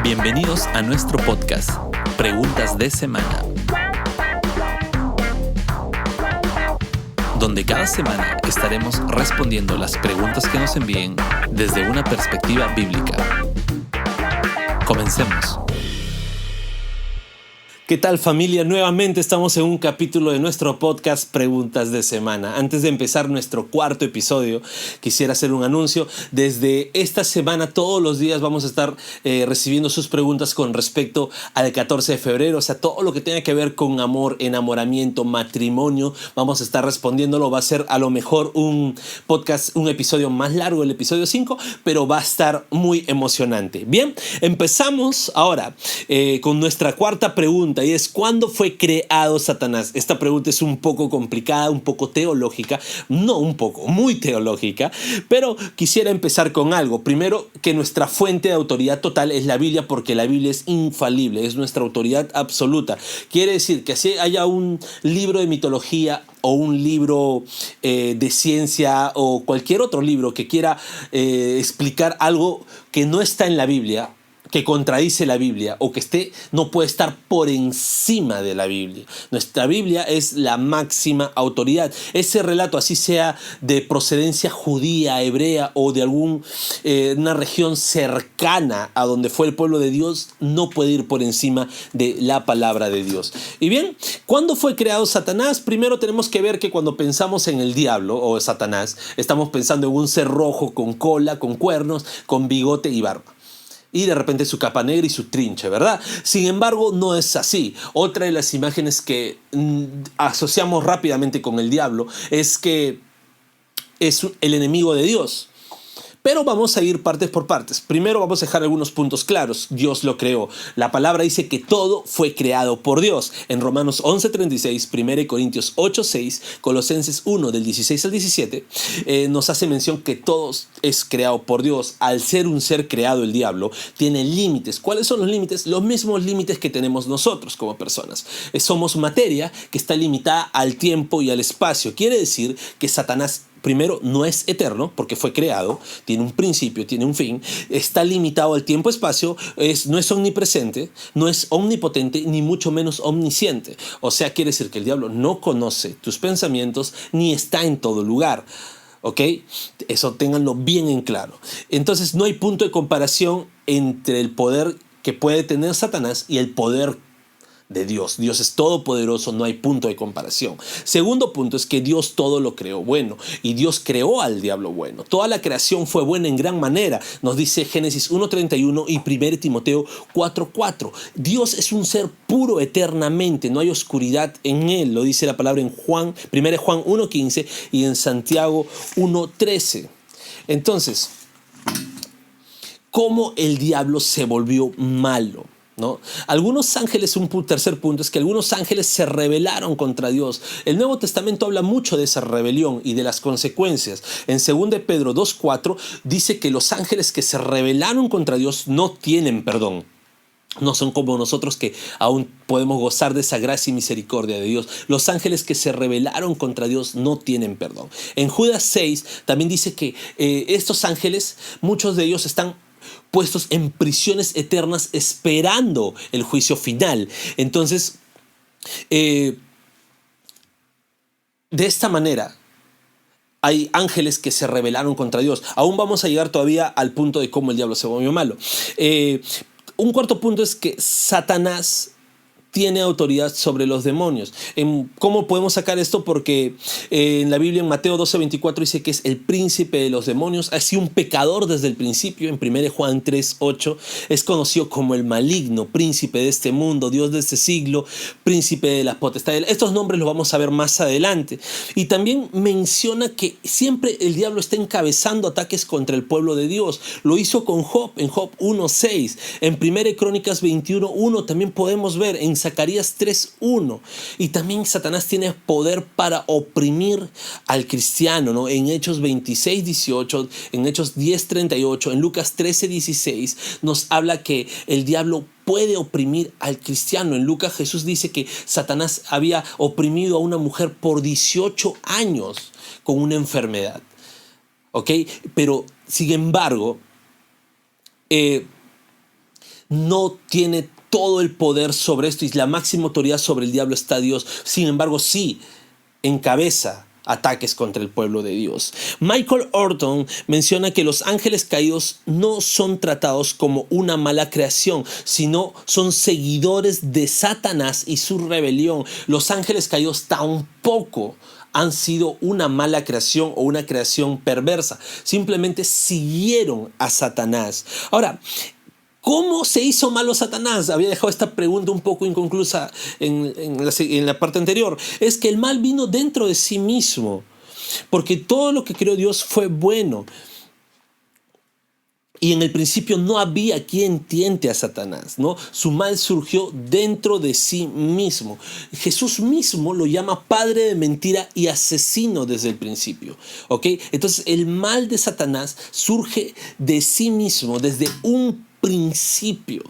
Bienvenidos a nuestro podcast, Preguntas de Semana, donde cada semana estaremos respondiendo las preguntas que nos envíen desde una perspectiva bíblica. Comencemos. ¿Qué tal, familia? Nuevamente estamos en un capítulo de nuestro podcast Preguntas de Semana. Antes de empezar nuestro cuarto episodio, quisiera hacer un anuncio. Desde esta semana, todos los días vamos a estar recibiendo sus preguntas con respecto al 14 de febrero. O sea, todo lo que tenga que ver con amor, enamoramiento, matrimonio, vamos a estar respondiéndolo. Va a ser a lo mejor un podcast, un episodio más largo, el episodio 5, pero va a estar muy emocionante. Bien, empezamos ahora con nuestra cuarta pregunta. Y es: ¿cuándo fue creado Satanás? Esta pregunta es un poco complicada, un poco teológica, no un poco, muy teológica, pero quisiera empezar con algo. Primero, que nuestra fuente de autoridad total es la Biblia, porque la Biblia es infalible, es nuestra autoridad absoluta. Quiere decir que si haya un libro de mitología o un libro de ciencia o cualquier otro libro que quiera explicar algo que no está en la Biblia, que contradice la Biblia o que no puede estar por encima de la Biblia. Nuestra Biblia es la máxima autoridad. Ese relato, así sea de procedencia judía, hebrea o de una región cercana a donde fue el pueblo de Dios, no puede ir por encima de la palabra de Dios. Y bien, ¿cuándo fue creado Satanás? Primero tenemos que ver que cuando pensamos en el diablo o Satanás, estamos pensando en un ser rojo con cola, con cuernos, con bigote y barba. Y de repente su capa negra y su trinche, ¿verdad? Sin embargo, no es así. Otra de las imágenes que asociamos rápidamente con el diablo es que es el enemigo de Dios. Pero vamos a ir partes por partes. Primero vamos a dejar algunos puntos claros. Dios lo creó. La palabra dice que todo fue creado por Dios. En Romanos 11:36, 1 Corintios 8:6, Colosenses 1 del 16 al 17, nos hace mención que todo es creado por Dios. Al ser un ser creado, el diablo tiene límites. ¿Cuáles son los límites? Los mismos límites que tenemos nosotros como personas. Somos materia que está limitada al tiempo y al espacio. Quiere decir que Satanás, primero, no es eterno porque fue creado, tiene un principio, tiene un fin, está limitado al tiempo-espacio, no es omnipresente, no es omnipotente, ni mucho menos omnisciente. O sea, quiere decir que el diablo no conoce tus pensamientos ni está en todo lugar. ¿Ok? Eso ténganlo bien en claro. Entonces, no hay punto de comparación entre el poder que puede tener Satanás y el poder de Dios. Dios es todopoderoso, no hay punto de comparación. Segundo punto es que Dios todo lo creó bueno y Dios creó al diablo bueno. Toda la creación fue buena en gran manera, nos dice Génesis 1:31 y 1 Timoteo 4:4. Dios es un ser puro eternamente, no hay oscuridad en él, lo dice la palabra en 1 Juan 1:15 y en Santiago 1:13. Entonces, ¿cómo el diablo se volvió malo? ¿No? Algunos ángeles, un tercer punto es que algunos ángeles se rebelaron contra Dios. El Nuevo Testamento habla mucho de esa rebelión y de las consecuencias. En 2 Pedro 2:4 dice que los ángeles que se rebelaron contra Dios no tienen perdón. No son como nosotros, que aún podemos gozar de esa gracia y misericordia de Dios. Los ángeles que se rebelaron contra Dios no tienen perdón. En Judas 6 también dice que estos ángeles, muchos de ellos están puestos en prisiones eternas esperando el juicio final. Entonces, de esta manera, hay ángeles que se rebelaron contra Dios. Aún vamos a llegar todavía al punto de cómo el diablo se volvió malo. Un cuarto punto es que Satanás tiene autoridad sobre los demonios. ¿Cómo podemos sacar esto? Porque en la Biblia, en Mateo 12:24, dice que es el príncipe de los demonios. Ha sido un pecador desde el principio. En 1 Juan 3:8 es conocido como el maligno, príncipe de este mundo, Dios de este siglo, príncipe de las potestades. Estos nombres los vamos a ver más adelante. Y también menciona que siempre el diablo está encabezando ataques contra el pueblo de Dios. Lo hizo con Job, en Job 1:6. En 1 Crónicas 21:1 también podemos ver en Zacarías 3:1. Y también Satanás tiene poder para oprimir al cristiano, ¿no? En Hechos 26:18, en Hechos 10:38, en Lucas 13:16 nos habla que el diablo puede oprimir al cristiano. En Lucas Jesús dice que Satanás había oprimido a una mujer por 18 años con una enfermedad. ¿Ok? Pero sin embargo, no tiene todo el poder sobre esto y la máxima autoridad sobre el diablo está Dios. Sin embargo, sí encabeza ataques contra el pueblo de Dios. Michael Orton menciona que los ángeles caídos no son tratados como una mala creación, sino son seguidores de Satanás y su rebelión. Los ángeles caídos tampoco han sido una mala creación o una creación perversa. Simplemente siguieron a Satanás. Ahora, ¿cómo se hizo malo Satanás? Había dejado esta pregunta un poco inconclusa en la parte anterior. Es que el mal vino dentro de sí mismo, porque todo lo que creó Dios fue bueno. Y en el principio no había quien tiente a Satanás, ¿no? Su mal surgió dentro de sí mismo. Jesús mismo lo llama padre de mentira y asesino desde el principio, ¿ok? Entonces el mal de Satanás surge de sí mismo, desde un principio,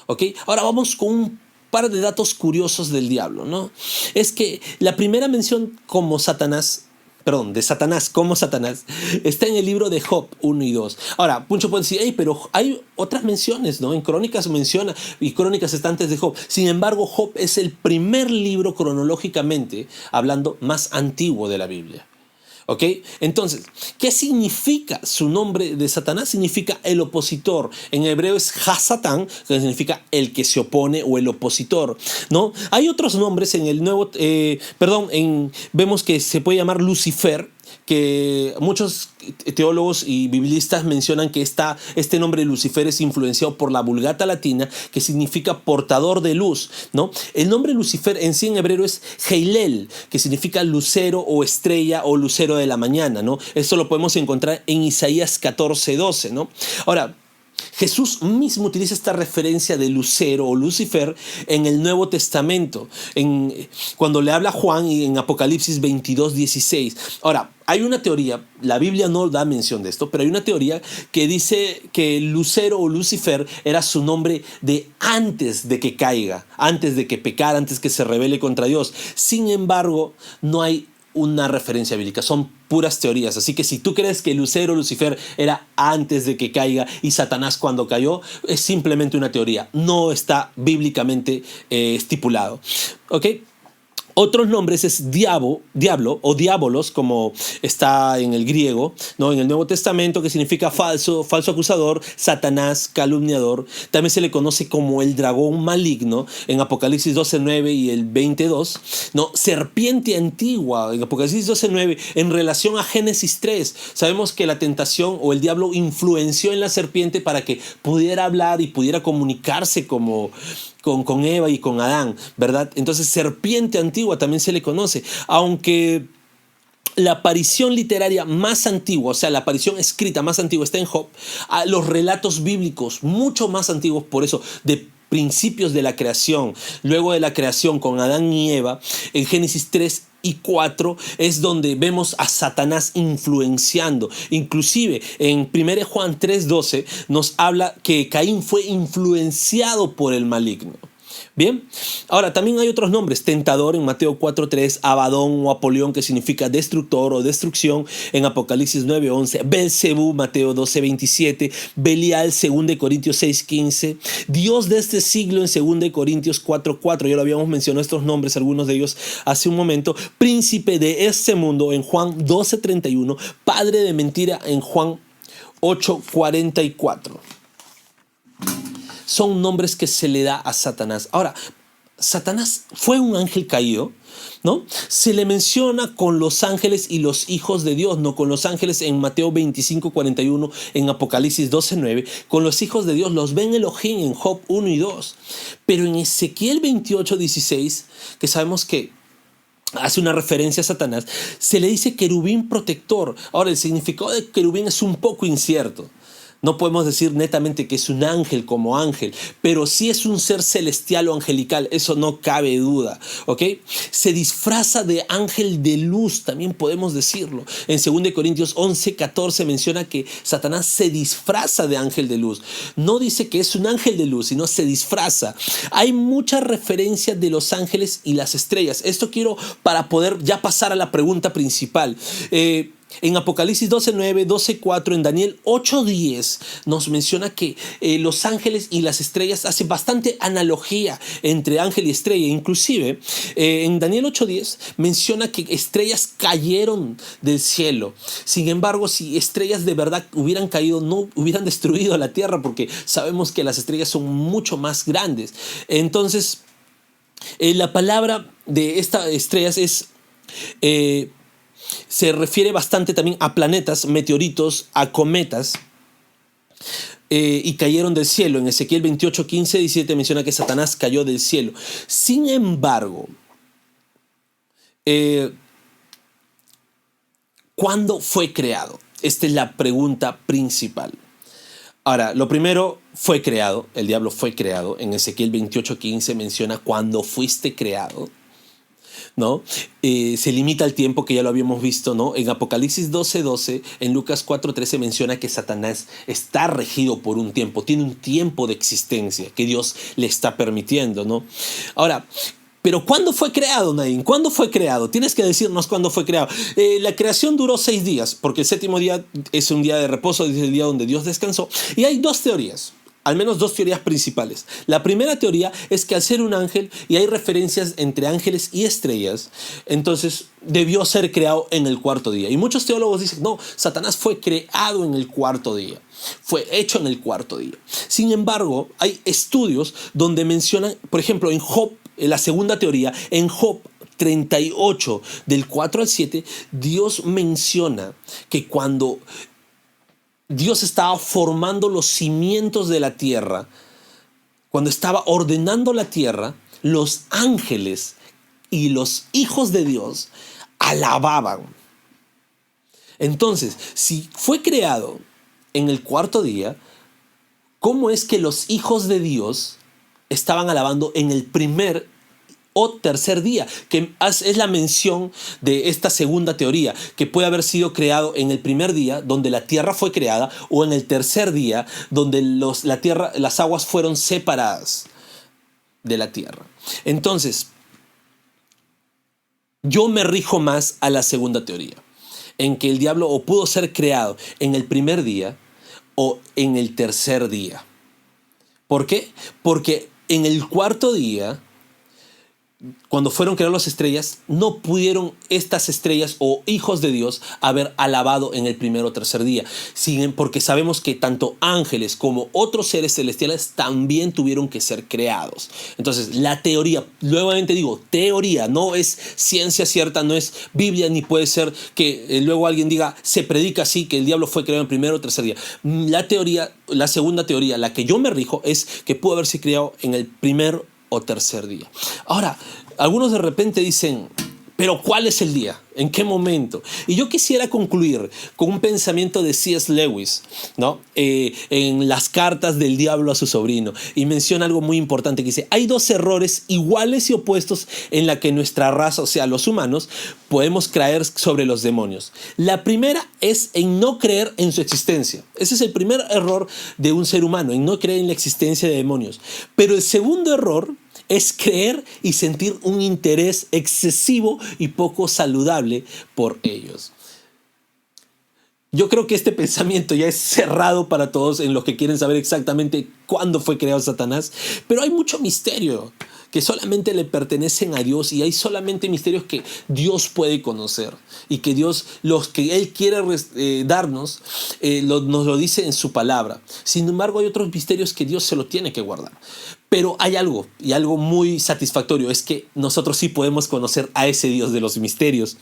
¿ok? Ahora vamos con un par de datos curiosos del diablo, ¿no? Es que la primera mención de Satanás como Satanás está en el libro de Job 1 y 2. Ahora, muchos pueden decir, pero hay otras menciones, ¿no? En Crónicas menciona, y Crónicas está antes de Job. Sin embargo, Job es el primer libro cronológicamente hablando más antiguo de la Biblia. ¿Ok? Entonces, ¿qué significa su nombre de Satanás? Significa el opositor. En hebreo es Hasatán, que significa el que se opone o el opositor, ¿no? Hay otros nombres en el nuevo, vemos que se puede llamar Lucifer, que muchos teólogos y biblistas mencionan que este nombre de Lucifer es influenciado por la Vulgata latina, que significa portador de luz, ¿no? El nombre Lucifer en sí en hebreo es Heilel, que significa lucero o estrella o lucero de la mañana, ¿no? Esto lo podemos encontrar en Isaías 14:12, ¿no? Ahora, Jesús mismo utiliza esta referencia de lucero o Lucifer en el Nuevo Testamento, cuando le habla a Juan y en Apocalipsis 22:16. Ahora, hay una teoría, la Biblia no da mención de esto, pero hay una teoría que dice que Lucero o Lucifer era su nombre de antes de que caiga, antes de que pecara, antes que se rebele contra Dios. Sin embargo, no hay una referencia bíblica, son puras teorías. Así que si tú crees que Lucero, Lucifer era antes de que caiga y Satanás cuando cayó, es simplemente una teoría, no está bíblicamente estipulado. ¿Ok? Otros nombres es diablo o diabolos, como está en el griego, ¿no? En el Nuevo Testamento, que significa falso acusador, Satanás, calumniador. También se le conoce como el dragón maligno en Apocalipsis 12:9 y el 22, ¿no? Serpiente antigua en Apocalipsis 12:9 en relación a Génesis 3. Sabemos que la tentación o el diablo influenció en la serpiente para que pudiera hablar y pudiera comunicarse con Eva y con Adán, ¿verdad? Entonces, serpiente antigua también se le conoce, aunque la aparición literaria más antigua, o sea, la aparición escrita más antigua está en Job, los relatos bíblicos mucho más antiguos, por eso, de principios de la creación, luego de la creación con Adán y Eva, en Génesis 3 y 4 es donde vemos a Satanás influenciando. Inclusive en 1 Juan 3:12 nos habla que Caín fue influenciado por el maligno. Bien, ahora también hay otros nombres: tentador en Mateo 4:3, Abadón o Apolión, que significa destructor o destrucción en Apocalipsis 9:11, Belzebú, Mateo 12:27, Belial, 2 Corintios 6:15, Dios de este siglo en 2 Corintios 4:4, ya lo habíamos mencionado estos nombres, algunos de ellos hace un momento, príncipe de este mundo en Juan 12:31, padre de mentira en Juan 8:44. Son nombres que se le da a Satanás. Ahora, Satanás fue un ángel caído, ¿no? Se le menciona con los ángeles y los hijos de Dios, no con los ángeles en Mateo 25:41, en Apocalipsis 12:9. Con los hijos de Dios los ven Elohim en Job 1 y 2. Pero en Ezequiel 28:16, que sabemos que hace una referencia a Satanás, se le dice querubín protector. Ahora, el significado de querubín es un poco incierto. No podemos decir netamente que es un ángel como ángel, pero sí es un ser celestial o angelical, eso no cabe duda, ¿ok? Se disfraza de ángel de luz, también podemos decirlo. En 2 Corintios 11:14 menciona que Satanás se disfraza de ángel de luz. No dice que es un ángel de luz, sino se disfraza. Hay mucha referencia de los ángeles y las estrellas. Esto quiero para poder ya pasar a la pregunta principal. En Apocalipsis 12:9, 12:4, en Daniel 8:10 nos menciona que los ángeles y las estrellas hacen bastante analogía entre ángel y estrella. Inclusive en Daniel 8:10 menciona que estrellas cayeron del cielo. Sin embargo, si estrellas de verdad hubieran caído, no hubieran destruido la tierra, porque sabemos que las estrellas son mucho más grandes. Entonces, la palabra de estas estrellas se refiere bastante también a planetas, meteoritos, a cometas, y cayeron del cielo. En Ezequiel 28:15, 17 menciona que Satanás cayó del cielo. Sin embargo, ¿cuándo fue creado? Esta es la pregunta principal. Ahora, lo primero, fue creado, el diablo fue creado. En Ezequiel 28:15 menciona cuando fuiste creado, ¿no? Se limita al tiempo, que ya lo habíamos visto, ¿no? En Apocalipsis 12:12, en Lucas 4:13 menciona que Satanás está regido por un tiempo, tiene un tiempo de existencia que Dios le está permitiendo, ¿no? Ahora, pero ¿cuándo fue creado, Naín? ¿Cuándo fue creado? Tienes que decirnos cuándo fue creado. La creación duró 6 días, porque el séptimo día es un día de reposo, es el día donde Dios descansó. Y hay dos teorías. Al menos dos teorías principales. La primera teoría es que al ser un ángel, y hay referencias entre ángeles y estrellas, entonces debió ser creado en el cuarto día. Y muchos teólogos dicen, no, Satanás fue creado en el cuarto día. Fue hecho en el cuarto día. Sin embargo, hay estudios donde mencionan, por ejemplo, en Job, en la segunda teoría, en Job 38, del 4 al 7, Dios menciona que cuando Dios estaba formando los cimientos de la tierra, cuando estaba ordenando la tierra, los ángeles y los hijos de Dios alababan. Entonces, si fue creado en el cuarto día, ¿cómo es que los hijos de Dios estaban alabando en el primer o tercer día? Que es la mención de esta segunda teoría, que puede haber sido creado en el primer día, donde la tierra fue creada, o en el tercer día, donde las aguas fueron separadas de la tierra. Entonces, yo me rijo más a la segunda teoría, en que el diablo o pudo ser creado en el primer día o en el tercer día. ¿Por qué? Porque en el cuarto día, cuando fueron creadas las estrellas, no pudieron estas estrellas o hijos de Dios haber alabado en el primer o tercer día, porque sabemos que tanto ángeles como otros seres celestiales también tuvieron que ser creados. Entonces, la teoría, nuevamente digo, teoría, no es ciencia cierta, no es Biblia, ni puede ser que luego alguien diga, se predica así, que el diablo fue creado en el primer o tercer día. La teoría, la segunda teoría, la que yo me rijo, es que pudo haberse creado en el primer o tercer día. Ahora, algunos de repente dicen, pero ¿cuál es el día? ¿En qué momento? Y yo quisiera concluir con un pensamiento de C.S. Lewis, ¿no? En las cartas del diablo a su sobrino. Y menciona algo muy importante que dice, hay dos errores iguales y opuestos en la que nuestra raza, o sea, los humanos, podemos caer sobre los demonios. La primera es en no creer en su existencia. Ese es el primer error de un ser humano, en no creer en la existencia de demonios. Pero el segundo error es creer y sentir un interés excesivo y poco saludable por ellos. Yo creo que este pensamiento ya es cerrado para todos en los que quieren saber exactamente cuándo fue creado Satanás, pero hay mucho misterio que solamente le pertenecen a Dios, y hay solamente misterios que Dios puede conocer y que Dios, los que Él quiere darnos, nos lo dice en su palabra. Sin embargo, hay otros misterios que Dios se lo tiene que guardar. Pero hay algo, y algo muy satisfactorio, es que nosotros sí podemos conocer a ese Dios de los misterios.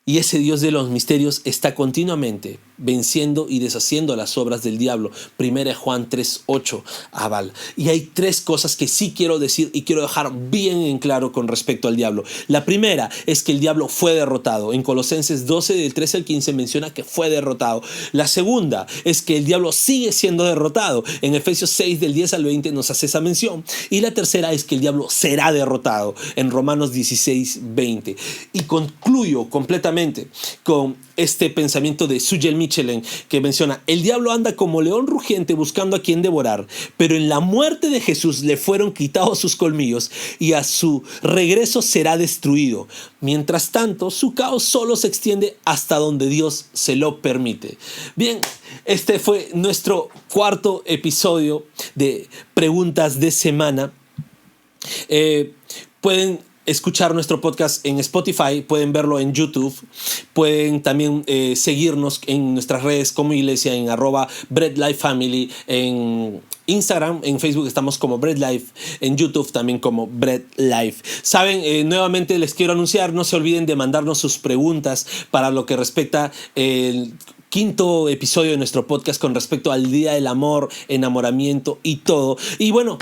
Y ese Dios de los misterios está continuamente venciendo y deshaciendo las obras del diablo. 1 Juan 3:8 aval. Y hay tres cosas que sí quiero decir y quiero dejar bien en claro con respecto al diablo. La primera es que el diablo fue derrotado. En Colosenses 12, del 13 al 15 menciona que fue derrotado. La segunda es que el diablo sigue siendo derrotado. En Efesios 6, del 10 al 20 nos hace esa mención. Y la tercera es que el diablo será derrotado. En Romanos 16, 20. Y concluyo completamente nuevamente con este pensamiento de Sujel Michelin, que menciona: el diablo anda como león rugiente buscando a quien devorar, pero en la muerte de Jesús le fueron quitados sus colmillos y a su regreso será destruido. Mientras tanto, su caos solo se extiende hasta donde Dios se lo permite. Bien, este fue nuestro cuarto episodio de Preguntas de Semana. Pueden escuchar nuestro podcast en Spotify, pueden verlo en YouTube, pueden también seguirnos en nuestras redes como iglesia en @BreadLifeFamily, en Instagram, en Facebook estamos como BreadLife, en YouTube también como BreadLife. Saben, nuevamente les quiero anunciar, no se olviden de mandarnos sus preguntas para lo que respecta el quinto episodio de nuestro podcast con respecto al Día del Amor, enamoramiento y todo. Y bueno,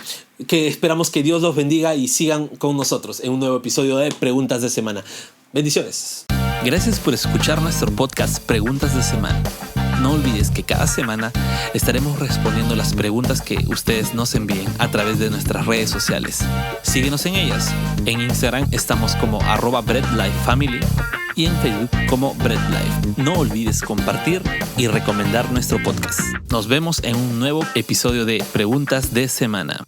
que esperamos que Dios los bendiga y sigan con nosotros en un nuevo episodio de Preguntas de Semana. Bendiciones. Gracias por escuchar nuestro podcast Preguntas de Semana. No olvides que cada semana estaremos respondiendo las preguntas que ustedes nos envíen a través de nuestras redes sociales. Síguenos en ellas. En Instagram estamos como @BreadLifeFamily y en Facebook como BreadLife. No olvides compartir y recomendar nuestro podcast. Nos vemos en un nuevo episodio de Preguntas de Semana.